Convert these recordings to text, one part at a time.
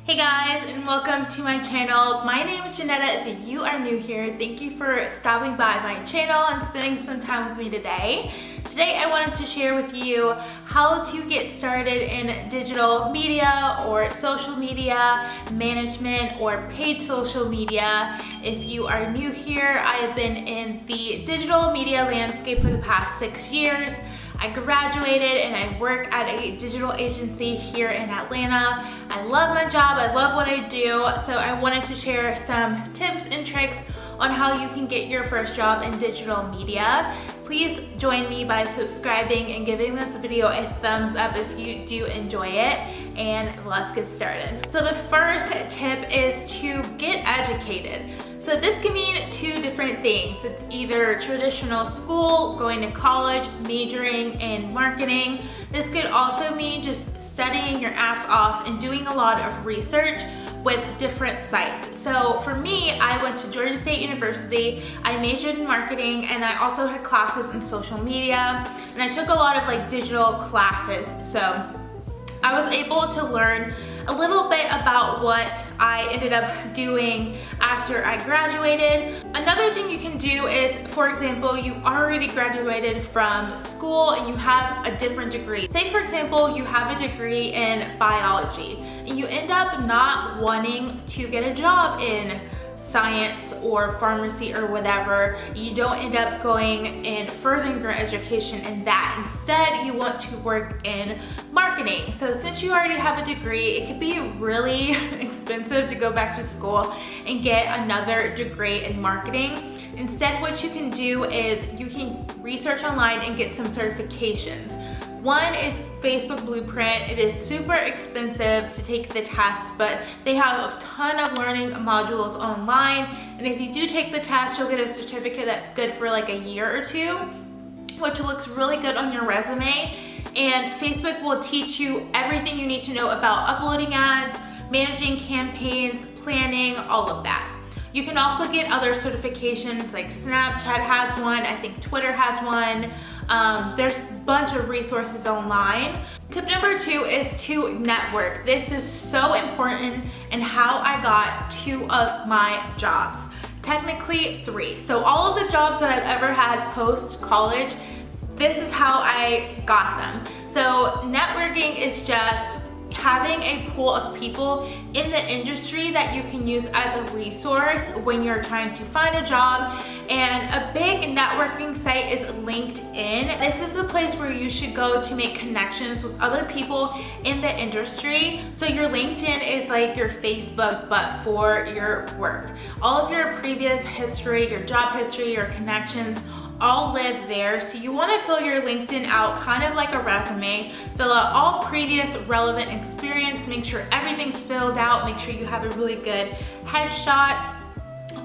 Hey guys, and welcome to my channel. My name is Janetta. If you are new here, thank you for stopping by my channel and spending some time with me today. Today I wanted to share with you how to get started in digital media or social media management or paid social media. If you are new here, I have been in the digital media landscape for the past 6 years. I graduated and I work at a digital agency here in Atlanta. I love my job, I love what I do, so I wanted to share some tips and tricks on how you can get your first job in digital media. Please join me by subscribing and giving this video a thumbs up if you do enjoy it, and let's get started. So the first tip is to get educated. So this can mean two different things. It's either traditional school, going to college, majoring in marketing. This could also mean just studying your ass off and doing a lot of research with different sites. So for me, I went to Georgia State University. I majored in marketing and I also had classes in social media, and I took a lot of digital classes. So I was able to learn a little bit about what I ended up doing after I graduated. Another thing you can do is, for example, you already graduated from school and you have a different degree. Say for example, you have a degree in biology and you end up not wanting to get a job in science or pharmacy or whatever. You don't end up going and furthering your education in that. Instead, you want to work in marketing. So since you already have a degree, it could be really expensive to go back to school and get another degree in marketing. Instead, what you can do is you can research online and get some certifications. One is Facebook Blueprint. It is super expensive to take the test, but they have a ton of learning modules online. And if you do take the test, you'll get a certificate that's good for like a year or two, which looks really good on your resume. And Facebook will teach you everything you need to know about uploading ads, managing campaigns, planning, all of that. You can also get other certifications, like Snapchat has one, I think Twitter has one. There's a bunch of resources online. Tip number 2 is to network. This is so important in how I got 2 of my jobs. Technically 3. So all of the jobs that I've ever had post-college, this is how I got them. So networking is just having a pool of people in the industry that you can use as a resource when you're trying to find a job. And a big networking site is LinkedIn. This is the place where you should go to make connections with other people in the industry. So your LinkedIn is like your Facebook, but for your work. All of your previous history, your job history, your connections, all live there. So you want to fill your LinkedIn out kind of like a resume. Fill out all previous relevant experience, make sure everything's filled out, make sure you have a really good headshot,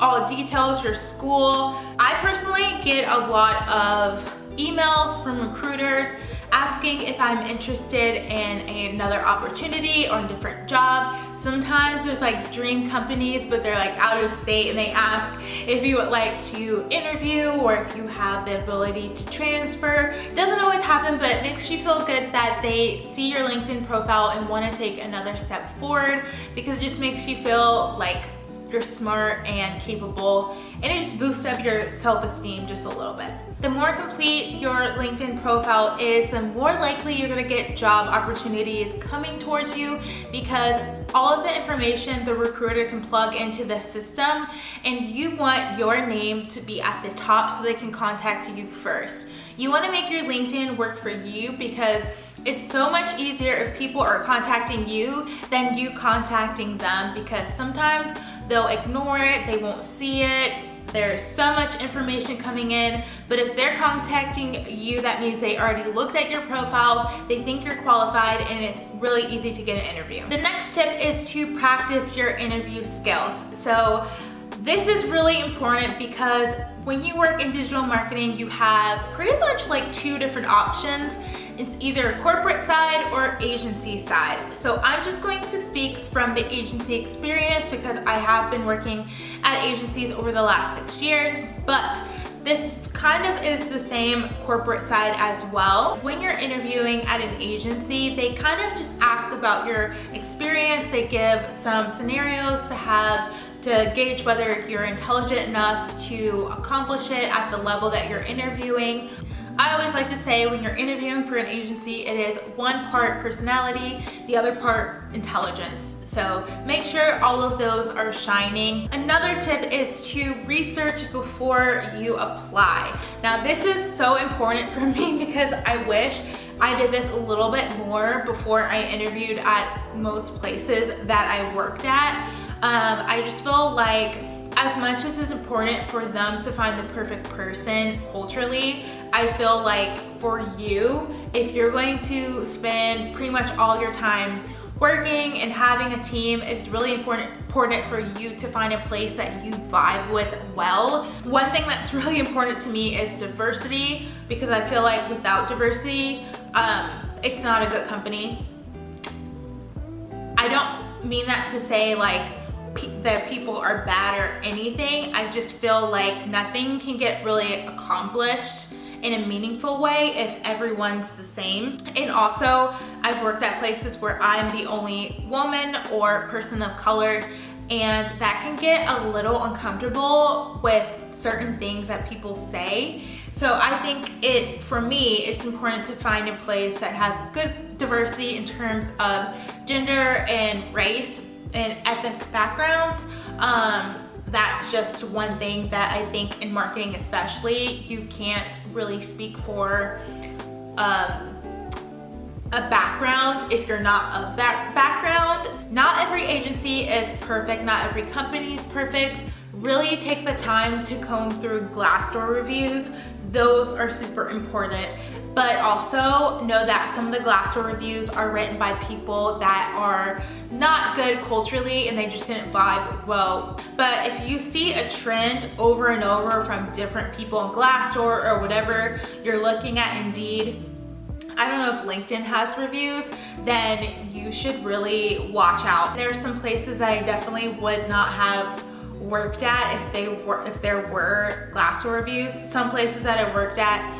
all details, your school. I personally get a lot of emails from recruiters asking if I'm interested in another opportunity or a different job. Sometimes there's dream companies, but they're out of state, and they ask if you would like to interview or if you have the ability to transfer. Doesn't always happen, but it makes you feel good that they see your LinkedIn profile and want to take another step forward, because it just makes you feel like you're smart and capable, and it just boosts up your self-esteem just a little bit. The more complete your LinkedIn profile is, the more likely you're gonna get job opportunities coming towards you, because all of the information the recruiter can plug into the system, and you want your name to be at the top so they can contact you first. You wanna make your LinkedIn work for you, because it's so much easier if people are contacting you than you contacting them, because sometimes they'll ignore it, they won't see it. There's so much information coming in, but if they're contacting you, that means they already looked at your profile, they think you're qualified, and it's really easy to get an interview. The next tip is to practice your interview skills. So this is really important, because when you work in digital marketing, you have pretty much 2 different options. It's either corporate side or agency side. So I'm just going to speak from the agency experience, because I have been working at agencies over the last 6 years. But This kind of is the same corporate side as well. When you're interviewing at an agency, they kind of just ask about your experience. They give some scenarios to gauge whether you're intelligent enough to accomplish it at the level that you're interviewing. I always like to say when you're interviewing for an agency, it is one part personality, the other part intelligence. So make sure all of those are shining. Another tip is to research before you apply. Now this is so important for me because I wish I did this a little bit more before I interviewed at most places that I worked at. I just feel like as much as it's important for them to find the perfect person culturally, I feel like for you, if you're going to spend pretty much all your time working and having a team, it's really important for you to find a place that you vibe with well. One thing that's really important to me is diversity, because I feel like without diversity, it's not a good company. I don't mean that to say like that people are bad or anything. I just feel like nothing can get really accomplished in a meaningful way if everyone's the same. And also, I've worked at places where I'm the only woman or person of color, and that can get a little uncomfortable with certain things that people say. So I think for me, it's important to find a place that has good diversity in terms of gender and race and ethnic backgrounds. That's just one thing that I think in marketing especially, you can't really speak for a background if you're not of that background. Not every agency is perfect, not every company is perfect. Really take the time to comb through Glassdoor reviews. Those are super important. But also know that some of the Glassdoor reviews are written by people that are not good culturally and they just didn't vibe well. But if you see a trend over and over from different people on Glassdoor or whatever you're looking at, Indeed, I don't know if LinkedIn has reviews, then you should really watch out. There's some places that I definitely would not have worked at if there were Glassdoor reviews. Some places that I worked at,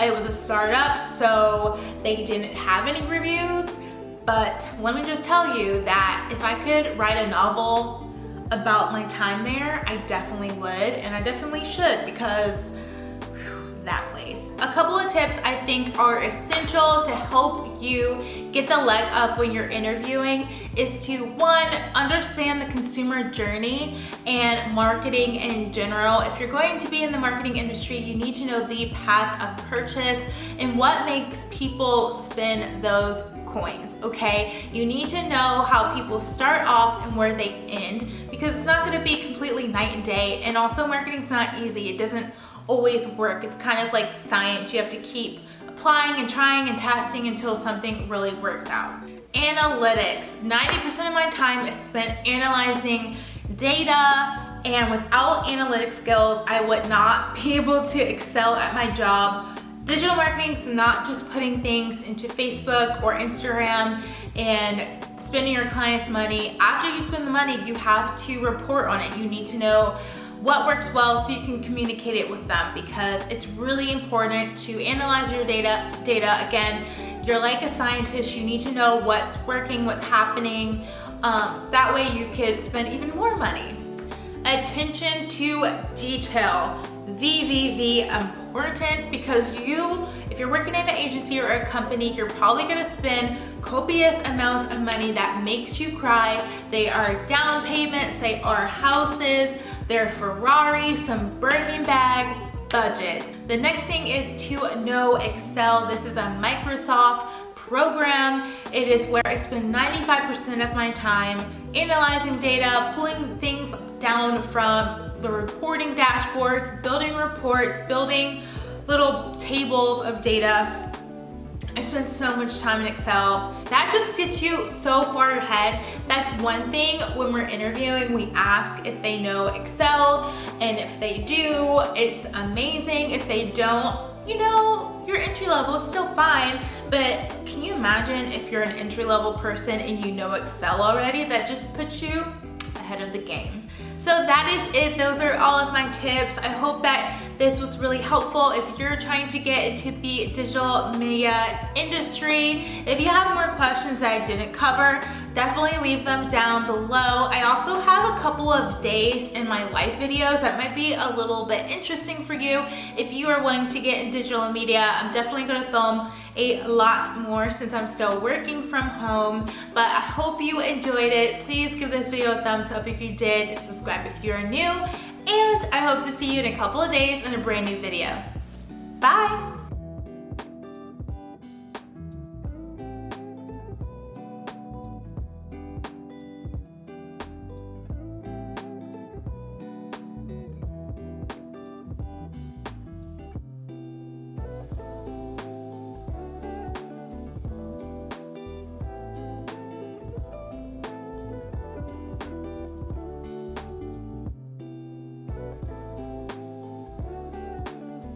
it was a startup, so they didn't have any reviews. But let me just tell you that if I could write a novel about my time there, I definitely would, and I definitely should, because that place. A couple of tips I think are essential to help you get the leg up when you're interviewing is to, one, understand the consumer journey and marketing in general. If you're going to be in the marketing industry, you need to know the path of purchase and what makes people spend those coins, okay? You need to know how people start off and where they end, because it's not gonna be completely night and day. And also, marketing's not easy. It doesn't always work. It's kind of like science. You have to keep applying and trying and testing until something really works out. Analytics. 90% of my time is spent analyzing data, and without analytic skills, I would not be able to excel at my job. Digital marketing is not just putting things into Facebook or Instagram and spending your clients' money. After you spend the money, you have to report on it. You need to know what works well so you can communicate it with them, because it's really important to analyze your data. Again, you're like a scientist. You need to know what's working, what's happening. That way you could spend even more money. Attention to detail. VVV important, because if you're working in an agency or a company, you're probably gonna spend copious amounts of money that makes you cry. They are down payments, they are houses, they're Ferraris, some Birkin bag budgets. The next thing is to know Excel. This is a Microsoft program. It is where I spend 95% of my time analyzing data, pulling things down from the reporting dashboards, building reports, building little tables of data. I spend so much time in Excel. That just gets you so far ahead. That's one thing when we're interviewing, we ask if they know Excel, and if they do, it's amazing. If they don't, you're entry level, it's still fine. But can you imagine if you're an entry level person and you know Excel already? That just puts you ahead of the game. So that is it. Those are all of my tips. I hope that this was really helpful if you're trying to get into the digital media industry. If you have more questions that I didn't cover, definitely leave them down below. I also have a couple of days in my life videos that might be a little bit interesting for you. If you are wanting to get in digital media, I'm definitely going to film a lot more since I'm still working from home, but I hope you enjoyed it. Please give this video a thumbs up if you did, subscribe if you're new, and I hope to see you in a couple of days in a brand new video. Bye!